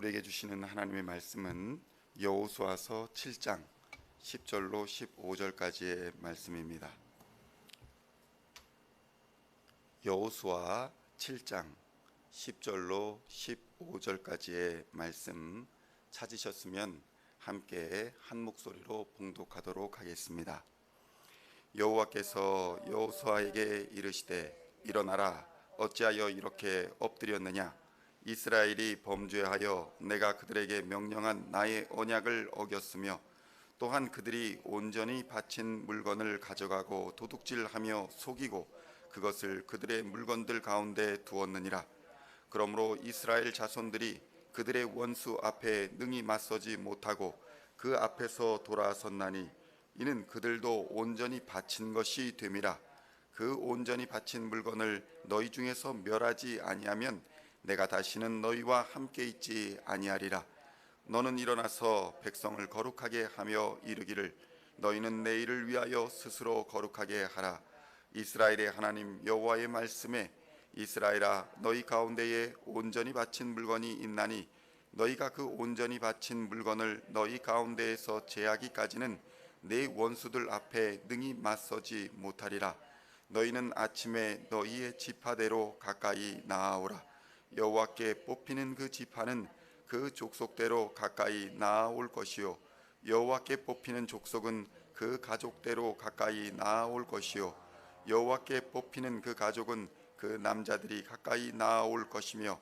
우리에게 주시는 하나님의 말씀은 여호수아서 7장 10절로 15절까지의 말씀입니다. 여호수아 7장 10절로 15절까지의 말씀 찾으셨으면 함께 한 목소리로 봉독하도록 하겠습니다. 여호와께서 여호수아에게 이르시되 일어나라, 어찌하여 이렇게 엎드렸느냐? 이스라엘이 범죄하여 내가 그들에게 명령한 나의 언약을 어겼으며 또한 그들이 온전히 바친 물건을 가져가고 도둑질하며 속이고 그것을 그들의 물건들 가운데 두었느니라. 그러므로 이스라엘 자손들이 그들의 원수 앞에 능히 맞서지 못하고 그 앞에서 돌아섰나니 이는 그들도 온전히 바친 것이 됨이라. 그 온전히 바친 물건을 너희 중에서 멸하지 아니하면 내가 다시는 너희와 함께 있지 아니하리라. 너는 일어나서 백성을 거룩하게 하며 이르기를 너희는 내일을 위하여 스스로 거룩하게 하라. 이스라엘의 하나님 여호와의 말씀에 이스라엘아, 너희 가운데에 온전히 바친 물건이 있나니 너희가 그 온전히 바친 물건을 너희 가운데에서 제하기까지는 내 원수들 앞에 능히 맞서지 못하리라. 너희는 아침에 너희의 지파대로 가까이 나아오라. 여호와께 뽑히는 그 지파는 그 족속대로 가까이 나아올 것이요 여호와께 뽑히는 족속은 그 가족대로 가까이 나아올 것이요 여호와께 뽑히는 그 가족은 그 남자들이 가까이 나아올 것이며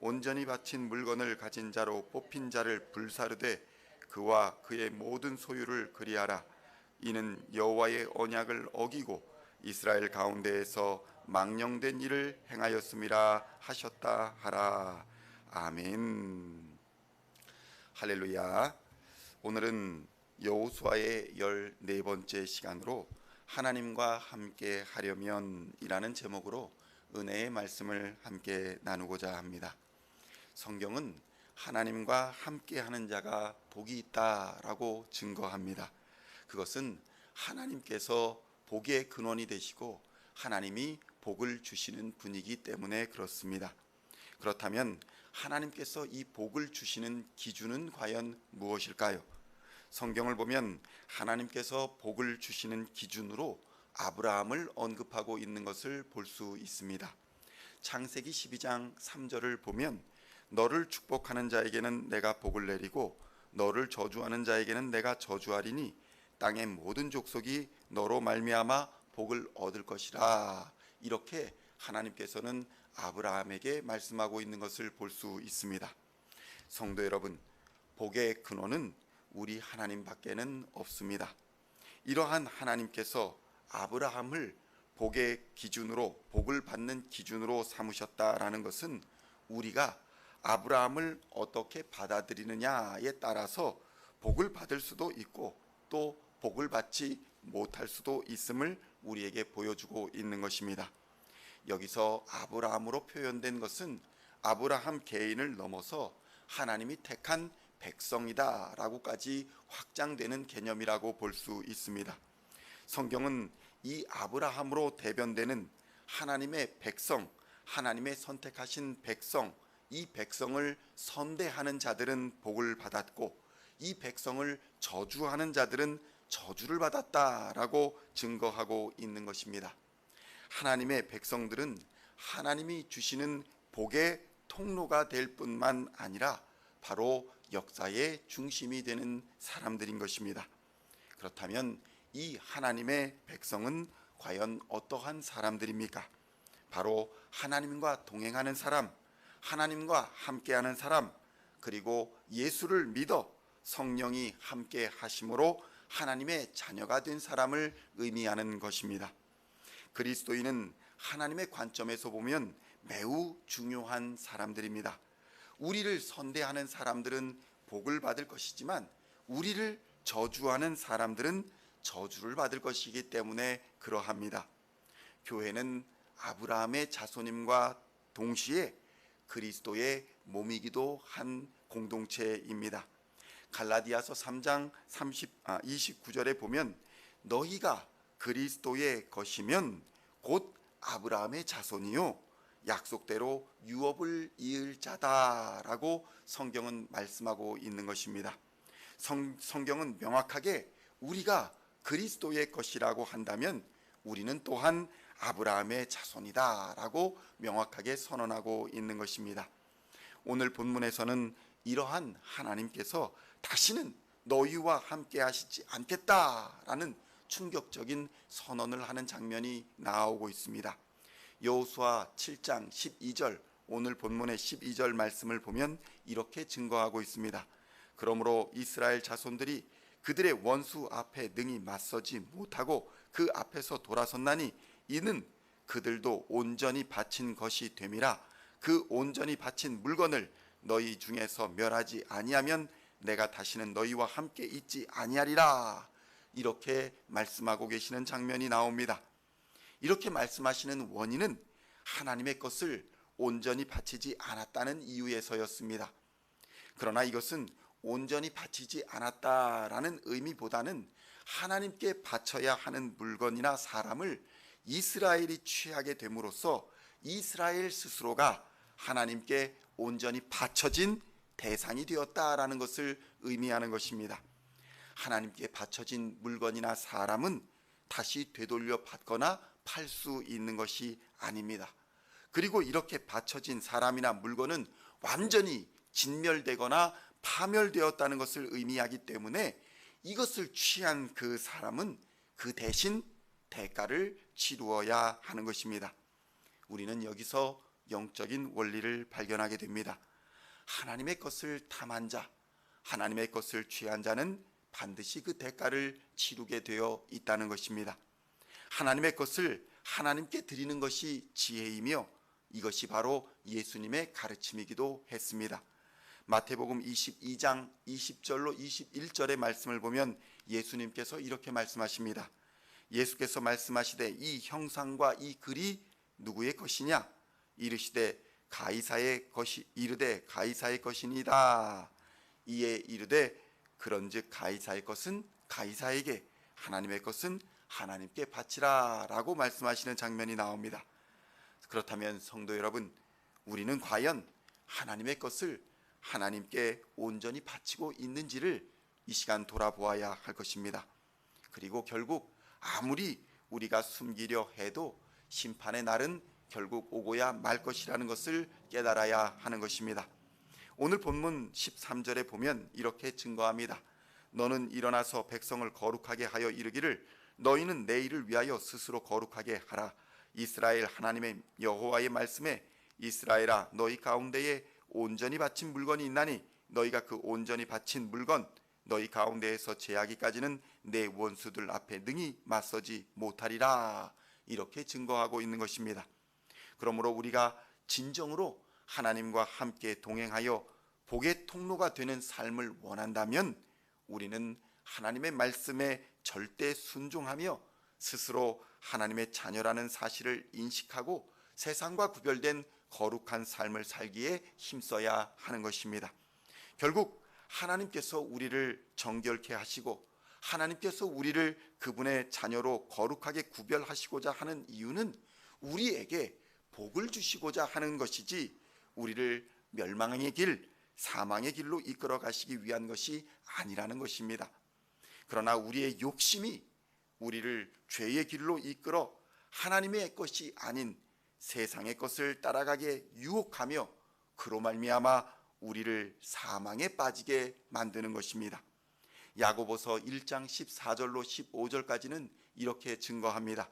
온전히 바친 물건을 가진 자로 뽑힌 자를 불사르되 그와 그의 모든 소유를 그리하라. 이는 여호와의 언약을 어기고 이스라엘 가운데에서 망령된 일을 행하였음이라 하셨다 하라. 아멘. 할렐루야. 오늘은 여호수아의 14번째 시간으로 하나님과 함께 하려면 이라는 제목으로 은혜의 말씀을 함께 나누고자 합니다. 성경은 하나님과 함께 하는 자가 복이 있다라고 증거합니다. 그것은 하나님께서 복의 근원이 되시고 하나님이 복을 주시는 분이기 때문에 그렇습니다. 그렇다면 하나님께서 이 복을 주시는 기준은 과연 무엇일까요? 성경을 보면 하나님께서 복을 주시는 기준으로 아브라함을 언급하고 있는 것을 볼 수 있습니다. 창세기 12장 3절을 보면 너를 축복하는 자에게는 내가 복을 내리고 너를 저주하는 자에게는 내가 저주하리니 땅의 모든 족속이 너로 말미암아 복을 얻을 것이라. 이렇게 하나님께서는 아브라함에게 말씀하고 있는 것을 볼 수 있습니다. 성도 여러분, 복의 근원은 우리 하나님밖에는 없습니다. 이러한 하나님께서 아브라함을 복의 기준으로, 복을 받는 기준으로 삼으셨다라는 것은 우리가 아브라함을 어떻게 받아들이느냐에 따라서 복을 받을 수도 있고 또 복을 받지 못할 수도 있음을 우리에게 보여주고 있는 것입니다. 여기서 아브라함으로 표현된 것은 아브라함 개인을 넘어서 하나님이 택한 백성이다 라고까지 확장되는 개념이라고 볼 수 있습니다. 성경은 이 아브라함으로 대변되는 하나님의 백성, 하나님의 선택하신 백성, 이 백성을 선대하는 자들은 복을 받았고 이 백성을 저주하는 자들은 저주를 받았다라고 증거하고 있는 것입니다. 하나님의 백성들은 하나님이 주시는 복의 통로가 될 뿐만 아니라 바로 역사의 중심이 되는 사람들인 것입니다. 그렇다면 이 하나님의 백성은 과연 어떠한 사람들입니까? 바로 하나님과 동행하는 사람, 하나님과 함께하는 사람, 그리고 예수를 믿어 성령이 함께 하심으로 하나님의 자녀가 된 사람을 의미하는 것입니다. 그리스도인은 하나님의 관점에서 보면 매우 중요한 사람들입니다. 우리를 선대하는 사람들은 복을 받을 것이지만 우리를 저주하는 사람들은 저주를 받을 것이기 때문에 그러합니다. 교회는 아브라함의 자손임과 동시에 그리스도의 몸이기도 한 공동체입니다. 갈라디아서 3장 29절에 보면 너희가 그리스도의 것이면 곧 아브라함의 자손이요 약속대로 유업을 이을 자다라고 성경은 말씀하고 있는 것입니다. 성경은 명확하게 우리가 그리스도의 것이라고 한다면 우리는 또한 아브라함의 자손이다라고 명확하게 선언하고 있는 것입니다. 오늘 본문에서는 이러한 하나님께서 다시는 너희와 함께 하시지 않겠다라는 충격적인 선언을 하는 장면이 나오고 있습니다. 여호수아 7장 12절, 오늘 본문의 12절 말씀을 보면 이렇게 증거하고 있습니다. 그러므로 이스라엘 자손들이 그들의 원수 앞에 능히 맞서지 못하고 그 앞에서 돌아섰나니 이는 그들도 온전히 바친 것이 됨이라. 그 온전히 바친 물건을 너희 중에서 멸하지 아니하면 내가 다시는 너희와 함께 있지 아니하리라. 이렇게 말씀하고 계시는 장면이 나옵니다. 이렇게 말씀하시는 원인은 하나님의 것을 온전히 바치지 않았다는 이유에서였습니다. 그러나 이것은 온전히 바치지 않았다라는 의미보다는 하나님께 바쳐야 하는 물건이나 사람을 이스라엘이 취하게 됨으로써 이스라엘 스스로가 하나님께 온전히 바쳐진 대상이 되었다라는 것을 의미하는 것입니다. 하나님께 바쳐진 물건이나 사람은 다시 되돌려 받거나 팔 수 있는 것이 아닙니다. 그리고 이렇게 바쳐진 사람이나 물건은 완전히 진멸되거나 파멸되었다는 것을 의미하기 때문에 이것을 취한 그 사람은 그 대신 대가를 치루어야 하는 것입니다. 우리는 여기서 영적인 원리를 발견하게 됩니다. 하나님의 것을 탐한 자, 하나님의 것을 취한 자는 반드시 그 대가를 치르게 되어 있다는 것입니다. 하나님의 것을 하나님께 드리는 것이 지혜이며 이것이 바로 예수님의 가르침이기도 했습니다. 마태복음 22장 20절로 21절의 말씀을 보면 예수님께서 이렇게 말씀하십니다. 예수께서 말씀하시되 이 형상과 이 글이 누구의 것이냐? 이르시되 가이사의 것이 이르되 가이사의 것이니이다. 이에 이르되 그런즉 가이사의 것은 가이사에게 하나님의 것은 하나님께 바치라 라고 말씀하시는 장면이 나옵니다. 그렇다면 성도 여러분, 우리는 과연 하나님의 것을 하나님께 온전히 바치고 있는지를 이 시간 돌아보아야 할 것입니다. 그리고 결국 아무리 우리가 숨기려 해도 심판의 날은 결국 오고야 말 것이라는 것을 깨달아야 하는 것입니다. 오늘 본문 13절에 보면 이렇게 증거합니다. 너는 일어나서 백성을 거룩하게 하여 이르기를 너희는 내 일을 위하여 스스로 거룩하게 하라. 이스라엘 하나님의 여호와의 말씀에 이스라엘아 너희 가운데에 온전히 바친 물건이 있나니 너희가 그 온전히 바친 물건 너희 가운데에서 제하기까지는 내 원수들 앞에 능히 맞서지 못하리라. 이렇게 증거하고 있는 것입니다. 그러므로 우리가 진정으로 하나님과 함께 동행하여 복의 통로가 되는 삶을 원한다면 우리는 하나님의 말씀에 절대 순종하며 스스로 하나님의 자녀라는 사실을 인식하고 세상과 구별된 거룩한 삶을 살기에 힘써야 하는 것입니다. 결국 하나님께서 우리를 정결케 하시고 하나님께서 우리를 그분의 자녀로 거룩하게 구별하시고자 하는 이유는 우리에게 복을 주시고자 하는 것이지 우리를 멸망의 길, 사망의 길로 이끌어 가시기 위한 것이 아니라는 것입니다. 그러나 우리의 욕심이 우리를 죄의 길로 이끌어 하나님의 것이 아닌 세상의 것을 따라가게 유혹하며 그로 말미암아 우리를 사망에 빠지게 만드는 것입니다. 야고보서 1장 14절로 15절까지는 이렇게 증거합니다.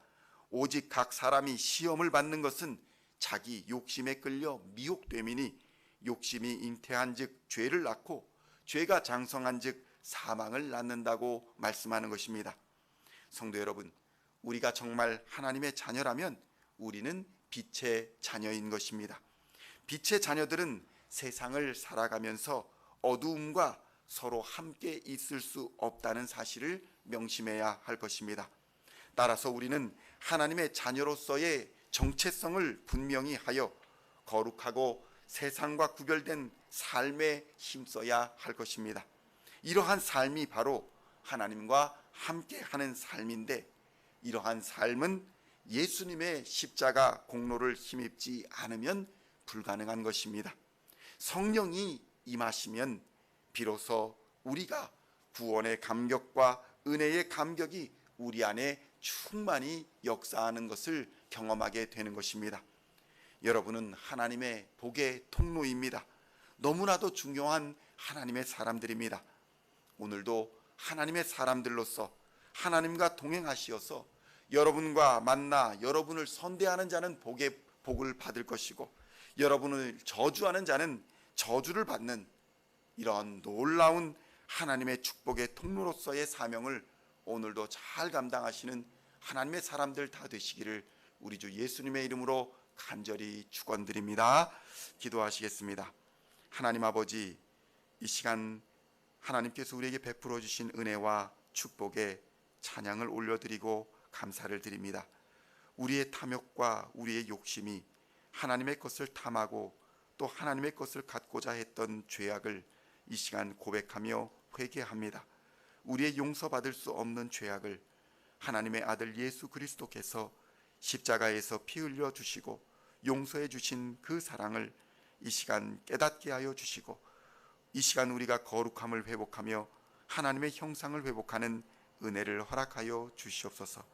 오직 각 사람이 시험을 받는 것은 자기 욕심에 끌려 미혹됨이니 욕심이 잉태한즉 죄를 낳고 죄가 장성한즉 사망을 낳는다고 말씀하는 것입니다. 성도 여러분, 우리가 정말 하나님의 자녀라면 우리는 빛의 자녀인 것입니다. 빛의 자녀들은 세상을 살아가면서 어두움과 서로 함께 있을 수 없다는 사실을 명심해야 할 것입니다. 따라서 우리는 하나님의 자녀로서의 정체성을 분명히 하여 거룩하고 세상과 구별된 삶에 힘써야 할 것입니다. 이러한 삶이 바로 하나님과 함께하는 삶인데 이러한 삶은 예수님의 십자가 공로를 힘입지 않으면 불가능한 것입니다. 성령이 임하시면 비로소 우리가 구원의 감격과 은혜의 감격이 우리 안에 충만히 역사하는 것을 경험하게 되는 것입니다. 여러분은 하나님의 복의 통로입니다. 너무나도 중요한 하나님의 사람들입니다. 오늘도 하나님의 사람들로서 하나님과 동행하시어서 여러분과 만나 여러분을 선대하는 자는 복을 받을 것이고, 여러분을 저주하는 자는 저주를 받는 이러한 놀라운 하나님의 축복의 통로로서의 사명을 오늘도 잘 감당하시는 하나님의 사람들 다 되시기를 우리 주 예수님의 이름으로 간절히 축원드립니다. 기도하시겠습니다. 하나님 아버지, 이 시간 하나님께서 우리에게 베풀어 주신 은혜와 축복에 찬양을 올려드리고 감사를 드립니다. 우리의 탐욕과 우리의 욕심이 하나님의 것을 탐하고 또 하나님의 것을 갖고자 했던 죄악을 이 시간 고백하며 회개합니다. 우리의 용서받을 수 없는 죄악을 하나님의 아들 예수 그리스도께서 십자가에서 피 흘려 주시고 용서해 주신 그 사랑을 이 시간 깨닫게 하여 주시고, 이 시간 우리가 거룩함을 회복하며 하나님의 형상을 회복하는 은혜를 허락하여 주시옵소서.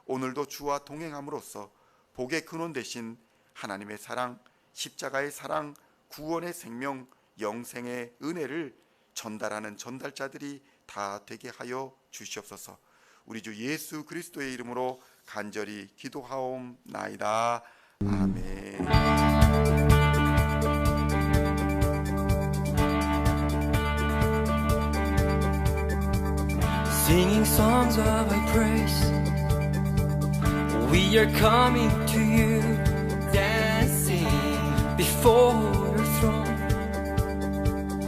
오늘도 주와 동행함으로써 복의 근원 되신 하나님의 사랑, 십자가의 사랑, 구원의 생명, 영생의 은혜를 전달하는 전달자들이 다 되게 하여 주시옵소서. 우리 주 예수 그리스도의 이름으로 간절히 기도하옵나이다. 아멘. Singing songs of thy praise, we are coming to you.